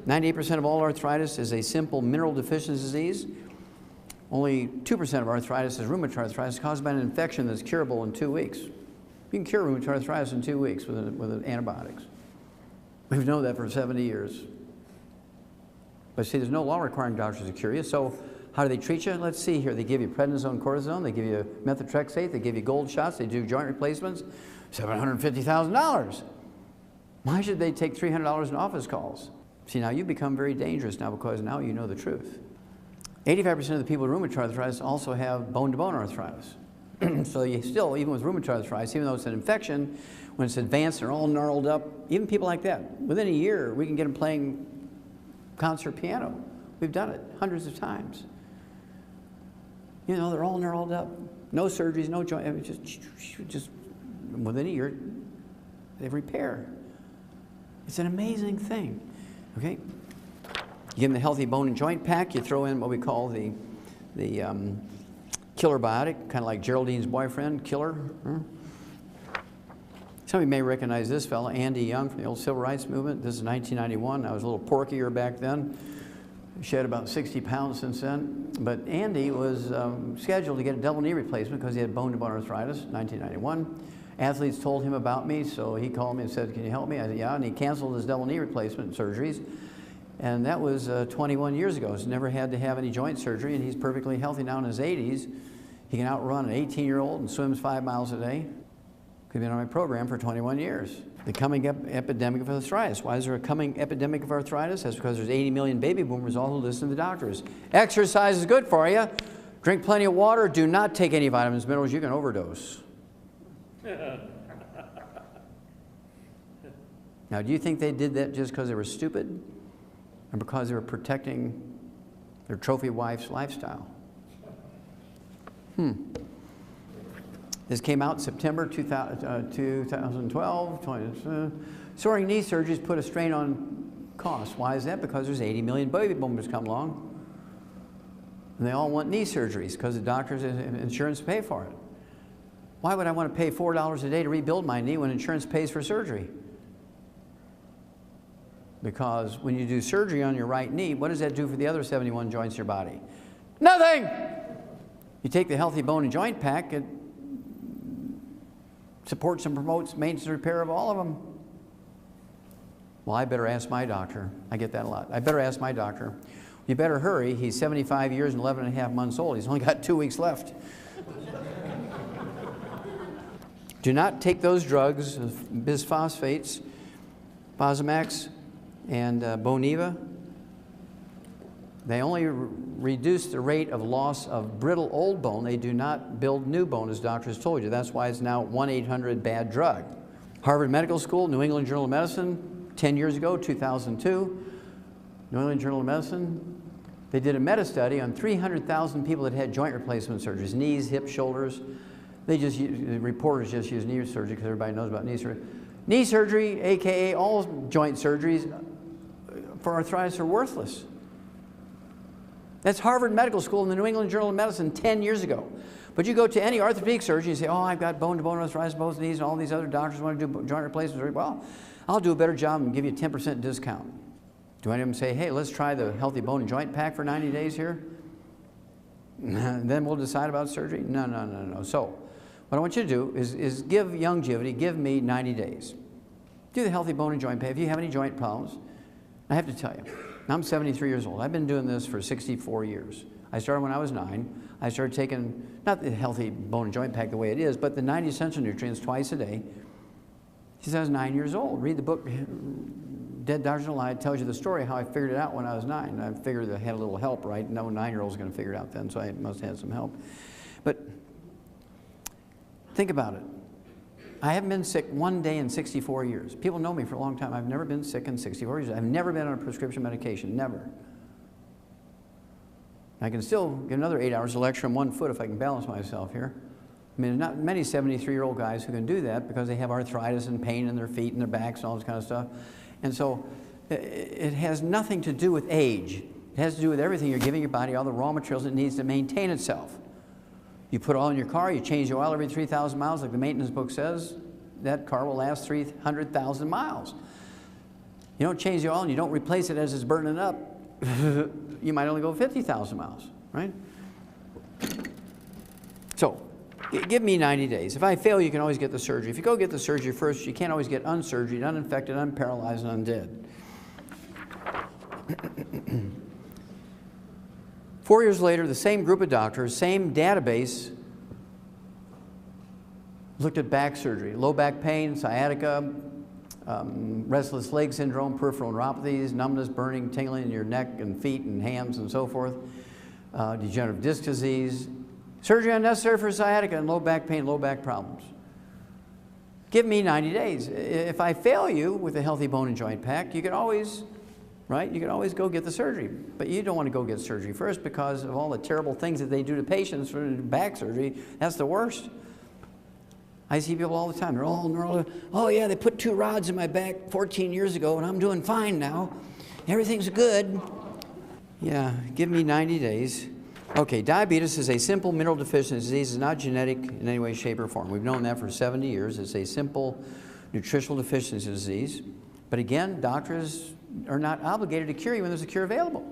98% of all arthritis is a simple mineral deficiency disease. Only 2% of arthritis is rheumatoid arthritis caused by an infection that's curable in 2 weeks. You can cure rheumatoid arthritis in 2 weeks with antibiotics. We've known that for 70 years. But see, there's no law requiring doctors to cure you, so how do they treat you? Let's see here. They give you prednisone, cortisone, they give you methotrexate, they give you gold shots, they do joint replacements, $750,000. Why should they take $300 in office calls? See, now you become very dangerous now because now you know the truth. 85% of the people with rheumatoid arthritis also have bone-to-bone arthritis. So you still, even with rheumatoid arthritis, even though it's an infection, when it's advanced, they're all gnarled up, even people like that, within a year, we can get them playing concert piano. We've done it hundreds of times. You know, they're all gnarled up. No surgeries, no joint, just within a year, they repair. It's an amazing thing, okay? You give them the healthy bone and joint pack, you throw in what we call the killer biotic, kind of like Geraldine's boyfriend, Killer. Some of you may recognize this fellow, Andy Young, from the old civil rights movement. This is 1991. I was a little porkier back then. Shed about 60 pounds since then. But Andy was scheduled to get a double knee replacement because he had bone-to-bone arthritis, 1991. Athletes told him about me, so he called me and said, "Can you help me?" I said, "Yeah," and he canceled his double knee replacement surgeries. And that was 21 years ago. He's never had to have any joint surgery, and he's perfectly healthy now in his 80s. He can outrun an 18-year-old and swims 5 miles a day. He's been on my program for 21 years. The coming epidemic of arthritis. Why is there a coming epidemic of arthritis? That's because there's 80 million baby boomers, all who listen to the doctors. Exercise is good for you. Drink plenty of water. Do not take any vitamins, minerals. You can overdose. Now, do you think they did that just because they were stupid? And because they were protecting their trophy wife's lifestyle? This came out in September 2012. Soaring knee surgeries put a strain on costs. Why is that? Because there's 80 million baby boomers come along. And they all want knee surgeries because the doctors and insurance pay for it. Why would I want to pay $4 a day to rebuild my knee when insurance pays for surgery? Because when you do surgery on your right knee, what does that do for the other 71 joints in your body? Nothing! You take the healthy bone and joint pack, it supports and promotes maintenance and repair of all of them. Well, I better ask my doctor. I get that a lot. I better ask my doctor. You better hurry. He's 75 years and 11 and a half months old. He's only got 2 weeks left. Do not take those drugs, bisphosphates, Fosamax, and Boniva. They only reduce the rate of loss of brittle old bone. They do not build new bone, as doctors told you. That's why it's now 1-800-BAD-DRUG. Harvard Medical School, New England Journal of Medicine, 10 years ago, 2002. New England Journal of Medicine, they did a meta-study on 300,000 people that had joint replacement surgeries, knees, hips, shoulders. The reporters just use knee surgery because everybody knows about knee surgery. Knee surgery, AKA all joint surgeries for arthritis, are worthless. That's Harvard Medical School and the New England Journal of Medicine 10 years ago. But you go to any orthopedic surgeon and say, "Oh, I've got bone-to-bone arthritis, both knees, and all these other doctors want to do joint replacements." Well, I'll do a better job and give you a 10% discount. Do any of them say, "Hey, let's try the healthy bone and joint pack for 90 days here? Then we'll decide about surgery"? No, no, no, no. So what I want you to do is give Youngevity, give me 90 days. Do the healthy bone and joint pack. If you have any joint problems, I have to tell you, I'm 73 years old. I've been doing this for 64 years. I started when I was 9. I started taking, not the healthy bone and joint pack the way it is, but the 90 essential nutrients twice a day since I was 9 years old. Read the book, Dead Doctors Don't Lie. It tells you the story how I figured it out when I was 9. I figured I had a little help, right? No 9-year-old was going to figure it out then, so I must have had some help. But think about it. I haven't been sick one day in 64 years. People know me for a long time. I've never been sick in 64 years. I've never been on a prescription medication, never. I can still get another 8 hours of lecture on 1 foot if I can balance myself here. I mean, there's not many 73-year-old guys who can do that because they have arthritis and pain in their feet and their backs and all this kind of stuff. And so it has nothing to do with age. It has to do with everything. You're giving your body all the raw materials it needs to maintain itself. You put it all in your car, you change the oil every 3,000 miles, like the maintenance book says, that car will last 300,000 miles. You don't change the oil and you don't replace it as it's burning up, you might only go 50,000 miles, right? So, give me 90 days. If I fail, you can always get the surgery. If you go get the surgery first, you can't always get unsurgery, uninfected, unparalyzed, and undead. 4 years later, the same group of doctors, same database, looked at back surgery, low back pain, sciatica, restless leg syndrome, peripheral neuropathies, numbness, burning, tingling in your neck and feet and hands and so forth, degenerative disc disease, surgery unnecessary for sciatica and low back pain, low back problems. Give me 90 days. If I fail you with a healthy bone and joint pack, you can always, right? You can always go get the surgery. But you don't want to go get surgery first because of all the terrible things that they do to patients for back surgery. That's the worst. I see people all the time. They're all, oh yeah, they put 2 rods in my back 14 years ago and I'm doing fine now. Everything's good. Yeah, give me 90 days. Okay, diabetes is a simple mineral deficiency disease. It's not genetic in any way, shape, or form. We've known that for 70 years. It's a simple nutritional deficiency disease. But again, doctors are not obligated to cure you when there's a cure available.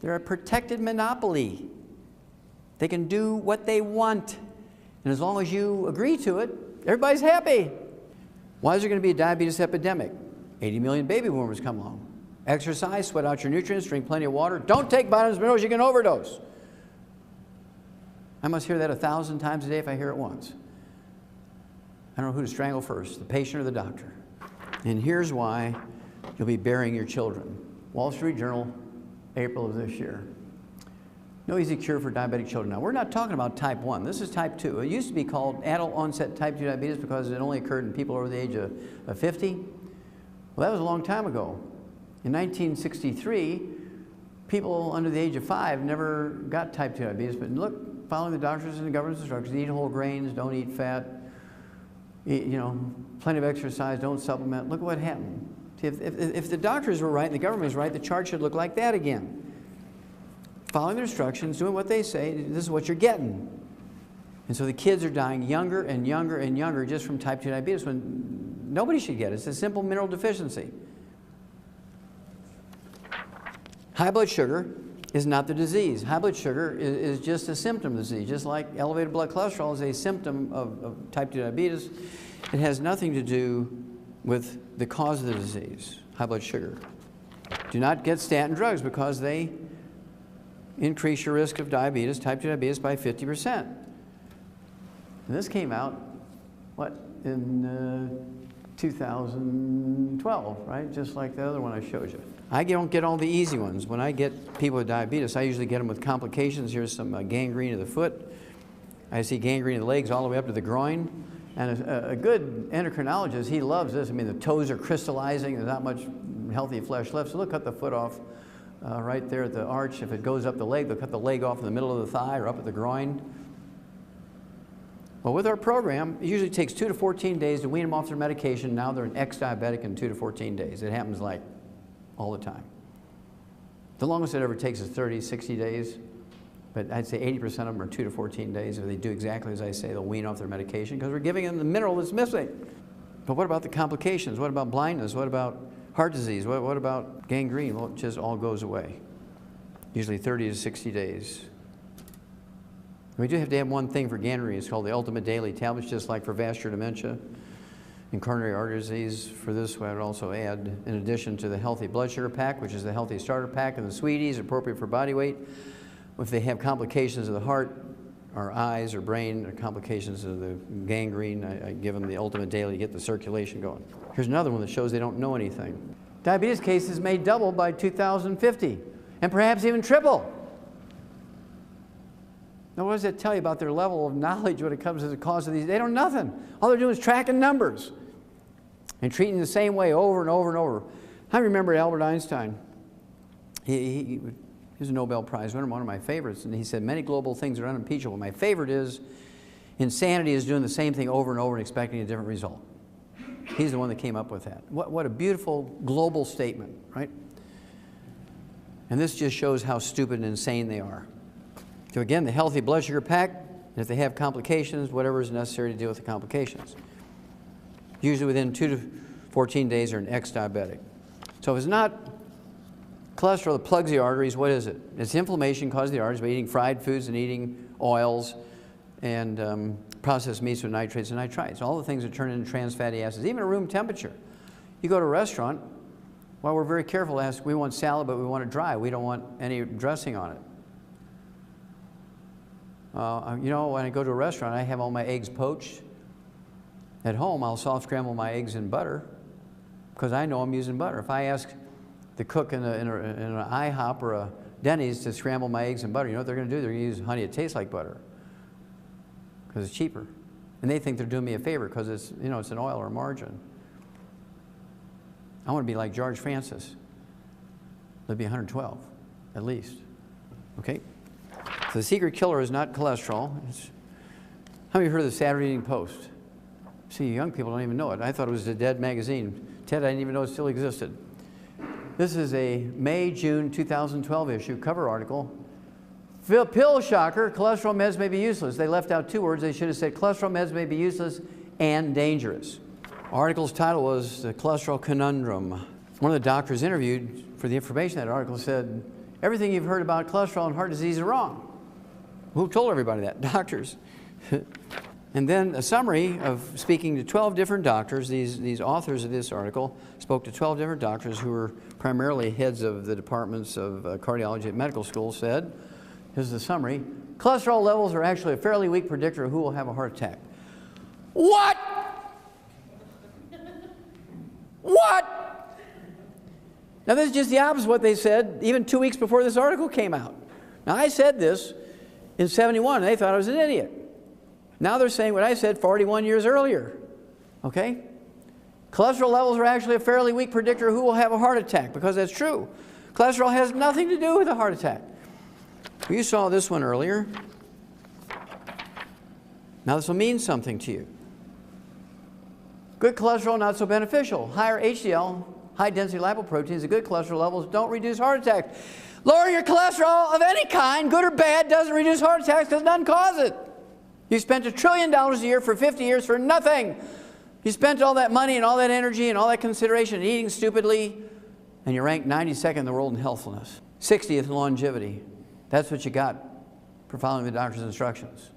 They're a protected monopoly. They can do what they want. And as long as you agree to it, everybody's happy. Why is there going to be a diabetes epidemic? 80 million baby boomers come along. Exercise, sweat out your nutrients, drink plenty of water. Don't take vitamins and minerals, you can overdose. I must hear that 1,000 times a day if I hear it once. I don't know who to strangle first, the patient or the doctor. And here's why you'll be burying your children. Wall Street Journal, April of this year. No easy cure for diabetic children. Now, we're not talking about type 1. This is type 2. It used to be called adult onset type 2 diabetes because it only occurred in people over the age of 50. Well, that was a long time ago. In 1963, people under the age of 5 never got type 2 diabetes. But look, following the doctors and the government's instructions, eat whole grains, don't eat fat, eat, plenty of exercise, don't supplement. Look what happened. See, if the doctors were right and the government was right, the chart should look like that again. Following their instructions, doing what they say, this is what you're getting. And so the kids are dying younger and younger and younger just from type 2 diabetes when nobody should get it. It's a simple mineral deficiency. High blood sugar is not the disease. High blood sugar is just a symptom of the disease. Just like elevated blood cholesterol is a symptom of type 2 diabetes, it has nothing to do with the cause of the disease, high blood sugar. Do not get statin drugs because they increase your risk of diabetes, type 2 diabetes, by 50%. And this came out, what, in 2012, right? Just like the other one I showed you. I don't get all the easy ones. When I get people with diabetes, I usually get them with complications. Here's some gangrene of the foot. I see gangrene of the legs all the way up to the groin. And a good endocrinologist, he loves this. I mean, the toes are crystallizing. There's not much healthy flesh left. So they'll cut the foot off right there at the arch. If it goes up the leg, they'll cut the leg off in the middle of the thigh or up at the groin. Well, with our program, it usually takes 2 to 14 days to wean them off their medication. Now they're an ex-diabetic in 2 to 14 days. It happens like all the time. The longest it ever takes is 30, 60 days. But I'd say 80% of them are 2 to 14 days. If they do exactly as I say, they'll wean off their medication because we're giving them the mineral that's missing. But what about the complications? What about blindness? What about heart disease? What about gangrene? Well, it just all goes away. Usually 30 to 60 days. We do have to have one thing for gangrene. It's called the Ultimate Daily Tablets, just like for vascular dementia and coronary artery disease. For this, I would also add, in addition to the Healthy Blood Sugar Pack, which is the Healthy Starter Pack, and the Sweeties, appropriate for body weight. If they have complications of the heart, or eyes, or brain, or complications of the gangrene, I give them the Ultimate Daily to get the circulation going. Here's another one that shows they don't know anything. Diabetes cases may double by 2050, and perhaps even triple. Now, what does that tell you about their level of knowledge when it comes to the cause of these? They don't know nothing. All they're doing is tracking numbers and treating the same way over and over and over. I remember Albert Einstein. He was a Nobel Prize winner, one of my favorites, and he said, many global things are unimpeachable. My favorite is, insanity is doing the same thing over and over and expecting a different result. He's the one that came up with that. What a beautiful global statement, right? And this just shows how stupid and insane they are. So again, the Healthy Blood Sugar Pack, and if they have complications, whatever is necessary to deal with the complications. Usually within 2 to 14 days, or an ex-diabetic. So if it's not cholesterol that plugs the arteries, what is it? It's inflammation caused the arteries by eating fried foods and eating oils and processed meats with nitrates and nitrites. All the things that turn into trans fatty acids, even at room temperature. You go to a restaurant, well, we're very careful to ask, we want salad, but we want it dry. We don't want any dressing on it. You know, when I go to a restaurant, I have all my eggs poached. At home, I'll soft scramble my eggs in butter because I know I'm using butter. If I ask the cook in an IHOP or a Denny's to scramble my eggs in butter, you know what they're going to do? They're going to use honey that tastes like butter because it's cheaper. And they think they're doing me a favor because it's, you know, it's an oil or margarine. I want to be like George Francis. It'll be 112, at least. Okay? So the secret killer is not cholesterol. How many of you heard of the Saturday Evening Post? See, young people don't even know it. I thought it was a dead magazine. Ted, I didn't even know it still existed. This is a May-June 2012 issue, cover article. Pill shocker, cholesterol meds may be useless. They left out two words. They should have said cholesterol meds may be useless and dangerous. Article's title was The Cholesterol Conundrum. One of the doctors interviewed for the information in that article said, everything you've heard about cholesterol and heart disease is wrong. Who told everybody that? Doctors. And then a summary of speaking to 12 different doctors. These authors of this article spoke to 12 different doctors who were primarily heads of the departments of cardiology at medical school, said, here's the summary, cholesterol levels are actually a fairly weak predictor of who will have a heart attack. What? What? Now this is just the opposite of what they said even 2 weeks before this article came out. Now I said this in '71 and they thought I was an idiot. Now they're saying what I said 41 years earlier. Okay? Cholesterol levels are actually a fairly weak predictor of who will have a heart attack, because that's true. Cholesterol has nothing to do with a heart attack. You saw this one earlier. Now this will mean something to you. Good cholesterol, not so beneficial. Higher HDL, high density lipoproteins, the good cholesterol levels don't reduce heart attacks. Lowering your cholesterol of any kind, good or bad, doesn't reduce heart attacks because it doesn't cause it. You spent $1 trillion a year for 50 years for nothing. You spent all that money and all that energy and all that consideration and eating stupidly, and you're ranked 92nd in the world in healthfulness, 60th in longevity. That's what you got for following the doctor's instructions.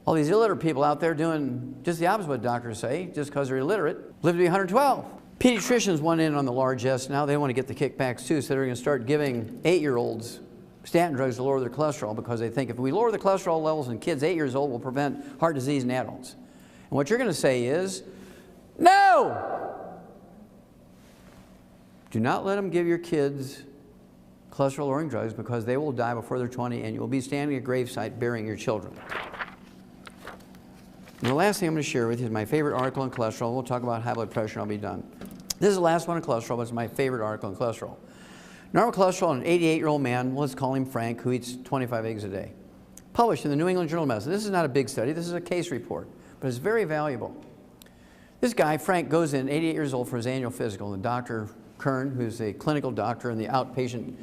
All these illiterate people out there doing just the opposite of what doctors say, just because they're illiterate, live to be 112. Pediatricians want in on the largesse now. They want to get the kickbacks too, so they're going to start giving 8-year-olds statin drugs to lower their cholesterol, because they think if we lower the cholesterol levels in kids 8 years old, we'll prevent heart disease in adults. And what you're going to say is, no! Do not let them give your kids cholesterol-lowering drugs, because they will die before they're 20 and you will be standing at a gravesite burying your children. And the last thing I'm going to share with you is my favorite article on cholesterol. We'll talk about high blood pressure and I'll be done. This is the last one on cholesterol, but it's my favorite article on cholesterol. Normal cholesterol in an 88-year-old man, let's call him Frank, who eats 25 eggs a day. Published in the New England Journal of Medicine. This is not a big study, this is a case report, but it's very valuable. This guy, Frank, goes in 88 years old for his annual physical, and Dr. Kern, who's a clinical doctor in the outpatient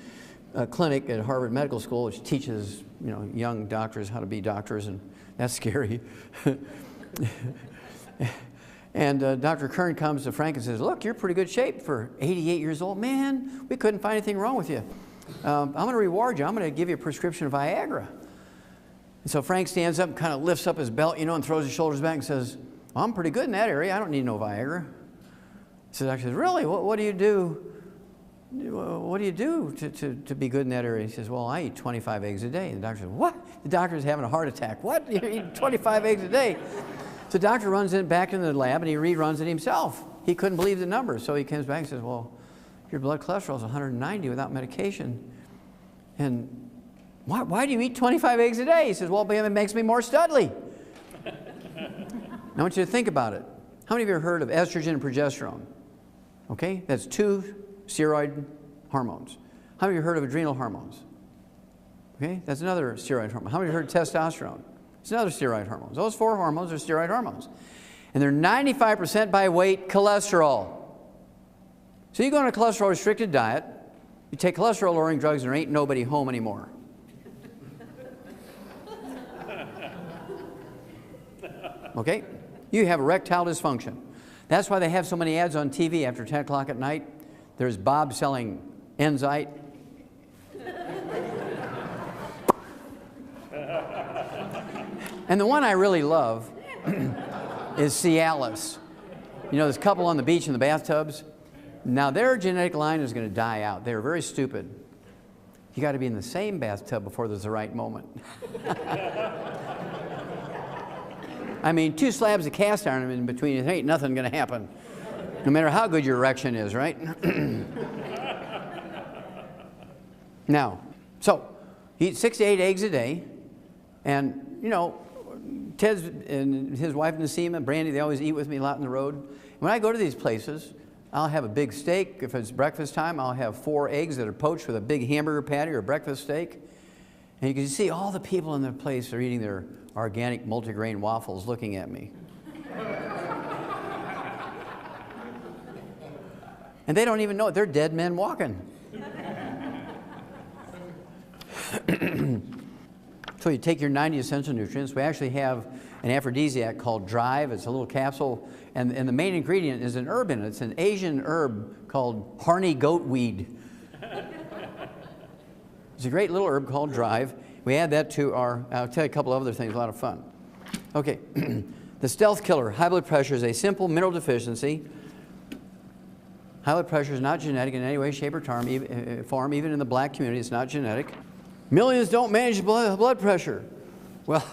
clinic at Harvard Medical School, which teaches young doctors how to be doctors, and that's scary. And Dr. Kern comes to Frank and says, look, you're in pretty good shape for 88 years old. Man, we couldn't find anything wrong with you. I'm going to reward you. I'm going to give you a prescription of Viagra. And so Frank stands up and kind of lifts up his belt, and throws his shoulders back and says, well, I'm pretty good in that area. I don't need no Viagra. So the doctor says, really? What do you do? What do you do to be good in that area? He says, well, I eat 25 eggs a day. And the doctor says, what? The doctor's having a heart attack. What? You eat 25 eggs a day? So the doctor runs back into the lab and he reruns it himself. He couldn't believe the numbers. So he comes back and says, well, your blood cholesterol is 190 without medication. And why do you eat 25 eggs a day? He says, well, it makes me more studly. Now I want you to think about it. How many of you have heard of estrogen and progesterone? Okay, that's two steroid hormones. How many of you heard of adrenal hormones? Okay, that's another steroid hormone. How many of you heard of testosterone? It's another steroid hormone. Those 4 hormones are steroid hormones. And they're 95% by weight cholesterol. So you go on a cholesterol-restricted diet, you take cholesterol-lowering drugs, and there ain't nobody home anymore. Okay? You have erectile dysfunction. That's why they have so many ads on TV after 10 o'clock at night. There's Bob selling Enzyte. And the one I really love is Cialis. You know, this couple on the beach in the bathtubs? Now, their genetic line is going to die out. They're very stupid. You got to be in the same bathtub before there's the right moment. I mean, 2 slabs of cast iron in between, there ain't nothing going to happen. No matter how good your erection is, right? Now, so, eat 6 to 8 eggs a day. And, you know, Ted's and his wife Nasima, Brandy, they always eat with me a lot on the road. When I go to these places, I'll have a big steak. If it's breakfast time, I'll have 4 eggs that are poached with a big hamburger patty or breakfast steak. And you can see all the people in the place are eating their organic multigrain waffles looking at me. And they don't even know it. They're dead men walking. So you take your 90 essential nutrients. We actually have an aphrodisiac called Drive. It's a little capsule, and the main ingredient is an herb in it. It's an Asian herb called Harney goatweed. It's a great little herb called Drive. We add that to our, I'll tell you a couple of other things, a lot of fun. Okay, the stealth killer, high blood pressure, is a simple mineral deficiency. High blood pressure is not genetic in any way, shape, or form. Even in the black community, it's not genetic. Millions don't manage blood pressure. Well,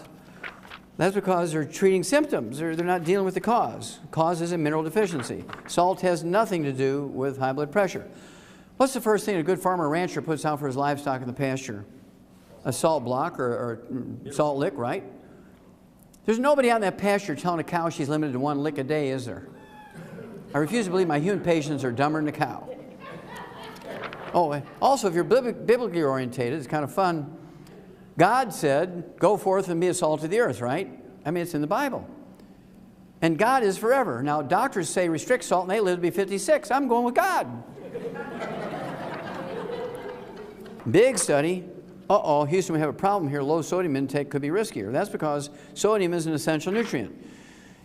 that's because they're treating symptoms. They're not dealing with the cause. Cause is a mineral deficiency. Salt has nothing to do with high blood pressure. What's the first thing a good farmer or rancher puts out for his livestock in the pasture? A salt block or salt lick, right? There's nobody out in that pasture telling a cow she's limited to 1 lick a day, is there? I refuse to believe my human patients are dumber than a cow. Oh, also, if you're biblically orientated, it's kind of fun. God said, go forth and be a salt of the earth, right? I mean, it's in the Bible. And God is forever. Now, doctors say restrict salt and they live to be 56. I'm going with God. Big study. Uh-oh, Houston, we have a problem here. Low sodium intake could be riskier. That's because sodium is an essential nutrient.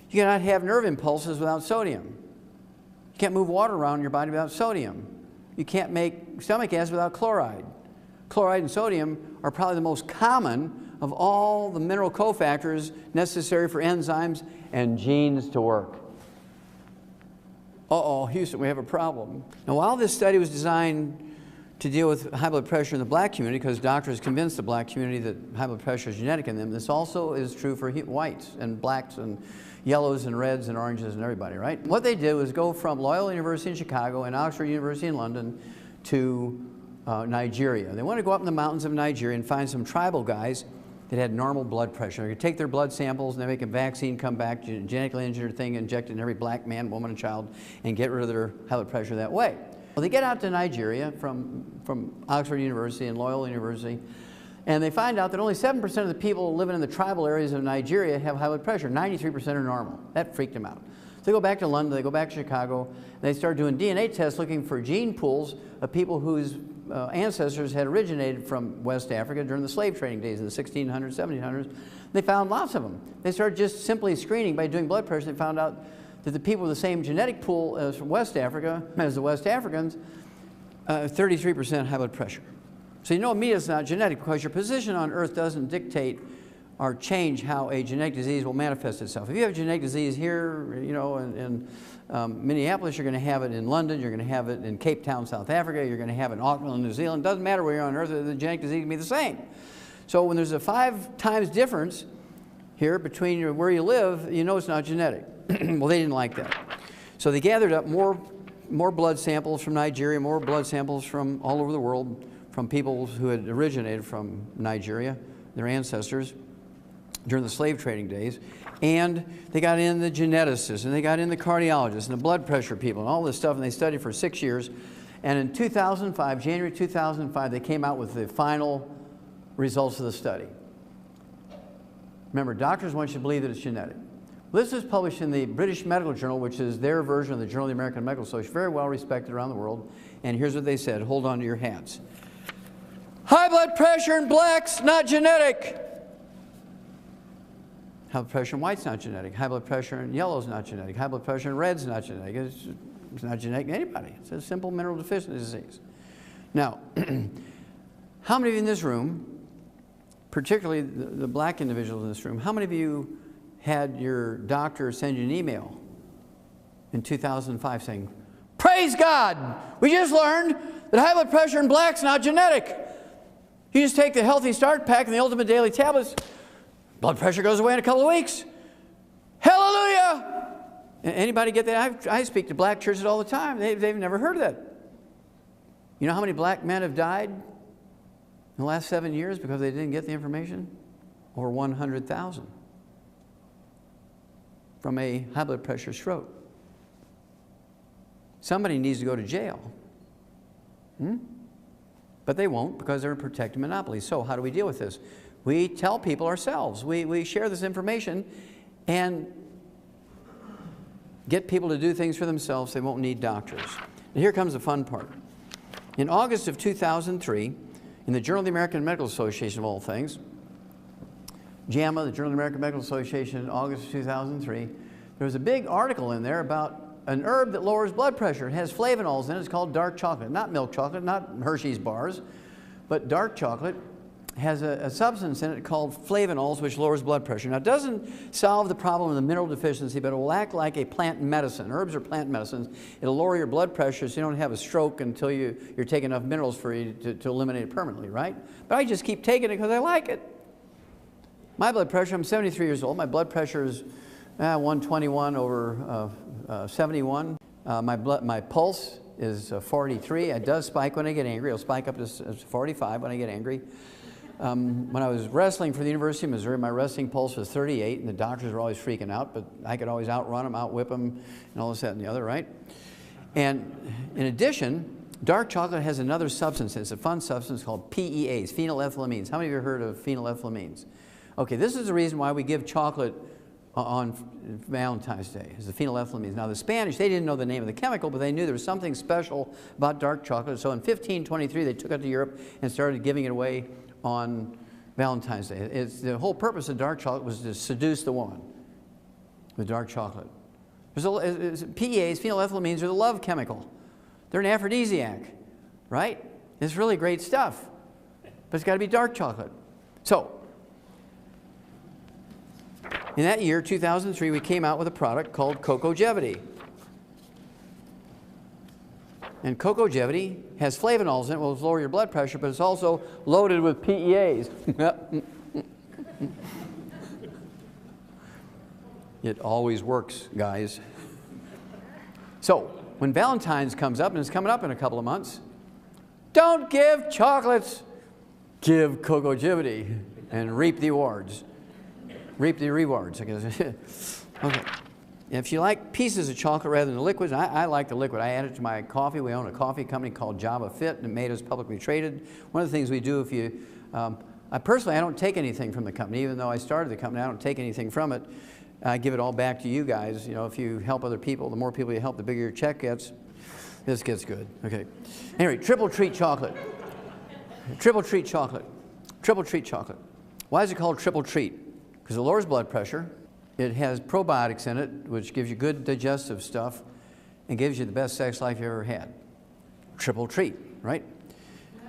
You cannot have nerve impulses without sodium. You can't move water around in your body without sodium. You can't make stomach acid without chloride. Chloride and sodium are probably the most common of all the mineral cofactors necessary for enzymes and genes to work. Uh-oh, Houston, we have a problem. Now, while this study was designed to deal with high blood pressure in the black community, because doctors convinced the black community that high blood pressure is genetic in them, this also is true for whites and blacks and yellows and reds and oranges and everybody, right? What they did was go from Loyola University in Chicago and Oxford University in London to Nigeria. They wanted to go up in the mountains of Nigeria and find some tribal guys that had normal blood pressure. They could take their blood samples and they make a vaccine come back, genetically engineered thing, injected in every black man, woman, and child, and get rid of their high blood pressure that way. Well, they get out to Nigeria from Oxford University and Loyola University, and they find out that only 7% of the people living in the tribal areas of Nigeria have high blood pressure. 93% are normal. That freaked them out. So they go back to London, they go back to Chicago, and they start doing DNA tests looking for gene pools of people whose ancestors had originated from West Africa during the slave trading days in the 1600s, 1700s. They found lots of them. They started just simply screening by doing blood pressure. They found out that the people with the same genetic pool as from West Africa, as the West Africans, 33% high blood pressure. So you know immediately it's not genetic because your position on Earth doesn't dictate or change how a genetic disease will manifest itself. If you have genetic disease here, you know, in Minneapolis, you're going to have it in London, you're going to have it in Cape Town, South Africa, you're going to have it in Auckland, New Zealand. It doesn't matter where you're on Earth, the genetic disease can be the same. So when there's a 5 times difference here between where you live, you know it's not genetic. Well, they didn't like that. So they gathered up more blood samples from Nigeria, more blood samples from all over the world, from people who had originated from Nigeria, their ancestors, during the slave trading days. And they got in the geneticists, and they got in the cardiologists, and the blood pressure people, and all this stuff, and they studied for 6 years. And in 2005, January 2005, they came out with the final results of the study. Remember, doctors want you to believe that it's genetic. This is published in the British Medical Journal, which is their version of the Journal of the American Medical Association, very well respected around the world. And here's what they said. Hold on to your hats. High blood pressure in blacks, not genetic. High blood pressure in white's not genetic. High blood pressure in yellow's not genetic. High blood pressure in red's not genetic. It's not genetic to anybody. It's a simple mineral deficiency disease. Now, how many of you in this room, particularly the black individuals in this room, how many of you had your doctor send you an email in 2005 saying, "Praise God, we just learned that high blood pressure in black's not genetic. You just take the Healthy Start Pack and the Ultimate Daily Tablets, blood pressure goes away in a couple of weeks. Hallelujah!" Anybody get that? I speak to black churches all the time. They've never heard of that. You know how many black men have died in the last 7 years because they didn't get the information? Over 100,000 from a high blood pressure stroke. Somebody needs to go to jail. But they won't because they're a protected monopoly. So how do we deal with this? We tell people ourselves. We share this information and get people to do things for themselves. They won't need doctors. And here comes the fun part. In August of 2003, in the Journal of the American Medical Association, of all things, JAMA, the Journal of the American Medical Association, in August of 2003, there was a big article in there about an herb that lowers blood pressure. It has flavonols in it. It's called dark chocolate. Not milk chocolate, not Hershey's bars, but dark chocolate has a substance in it called flavonols, which lowers blood pressure. Now, it doesn't solve the problem of the mineral deficiency, but it will act like a plant medicine. Herbs are plant medicines. It'll lower your blood pressure so you don't have a stroke until you're taking enough minerals for you to eliminate it permanently, right? But I just keep taking it because I like it. My blood pressure, I'm 73 years old. My blood pressure is 121 over 71. My pulse is 43. It does spike when I get angry. It'll spike up to 45 when I get angry. When I was wrestling for the University of Missouri, my wrestling pulse was 38, and the doctors were always freaking out, but I could always outrun them, outwhip them, and all this, that, and the other, right? And in addition, dark chocolate has another substance. It's a fun substance called PEAs, phenylethylamines. How many of you have heard of phenylethylamines? Okay, this is the reason why we give chocolate on Valentine's Day, is the phenylethylamines. Now, the Spanish, they didn't know the name of the chemical, but they knew there was something special about dark chocolate. So in 1523, they took it to Europe and started giving it away on Valentine's Day. The whole purpose of dark chocolate was to seduce the woman with dark chocolate. PEAs, phenylethylamines, are the love chemical. They're an aphrodisiac, right? It's really great stuff, but it's got to be dark chocolate. So, in that year, 2003, we came out with a product called Cocogevity. And Cocogevity has flavonols in it, will lower your blood pressure, but it's also loaded with PEAs. It always works, guys. So, when Valentine's comes up, and it's coming up in a couple of months, don't give chocolates, give Cocogevity and reap the rewards. Reap the rewards, I guess. Okay. If you like pieces of chocolate rather than the liquids, I like the liquid. I add it to my coffee. We own a coffee company called Java Fit, and it made us publicly traded. One of the things we do, if you, personally, I don't take anything from the company. Even though I started the company, I don't take anything from it. I give it all back to you guys. You know, if you help other people, the more people you help, the bigger your check gets. This gets good. Okay. Anyway, triple treat chocolate. Triple treat chocolate. Triple treat chocolate. Why is it called triple treat? Because it lowers blood pressure. It has probiotics in it, which gives you good digestive stuff and gives you the best sex life you ever had. Triple treat, right?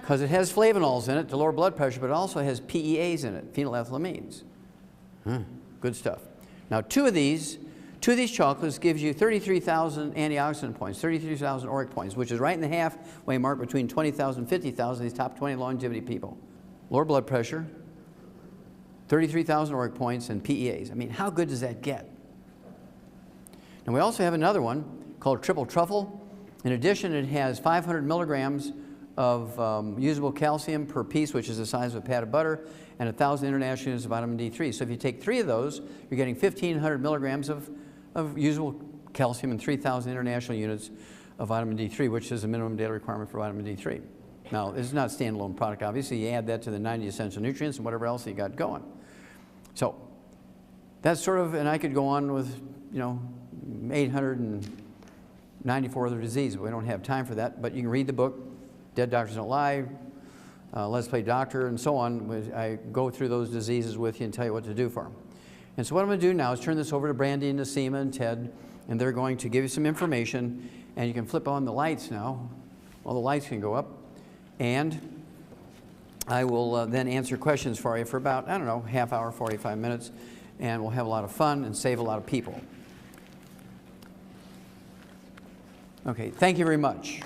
Because it has flavonols in it to lower blood pressure, but it also has PEAs in it, phenylethylamines. Good stuff. Now, two of these chocolates gives you 33,000 antioxidant points, 33,000 ORAC points, which is right in the halfway mark between 20,000 and 50,000 of these top 20 longevity people. Lower blood pressure, 33,000 ORAC points, and PEAs. I mean, how good does that get? And we also have another one called Triple Truffle. In addition, it has 500 milligrams of usable calcium per piece, which is the size of a pat of butter, and 1,000 international units of vitamin D3. So if you take 3 of those, you're getting 1,500 milligrams of usable calcium and 3,000 international units of vitamin D3, which is the minimum daily requirement for vitamin D3. Now, this is not a standalone product, obviously. You add that to the 90 essential nutrients and whatever else you got going. So that's sort of, and I could go on with, 894 other diseases, but we don't have time for that. But you can read the book, Dead Doctors Don't Lie, Let's Play Doctor, and so on. I go through those diseases with you and tell you what to do for them. And so what I'm going to do now is turn this over to Brandy and Nasima and Ted, and they're going to give you some information, and you can flip on the lights now. All the lights can go up, and I will then answer questions for you for about, I don't know, half hour, 45 minutes, and we'll have a lot of fun and save a lot of people. Okay, thank you very much.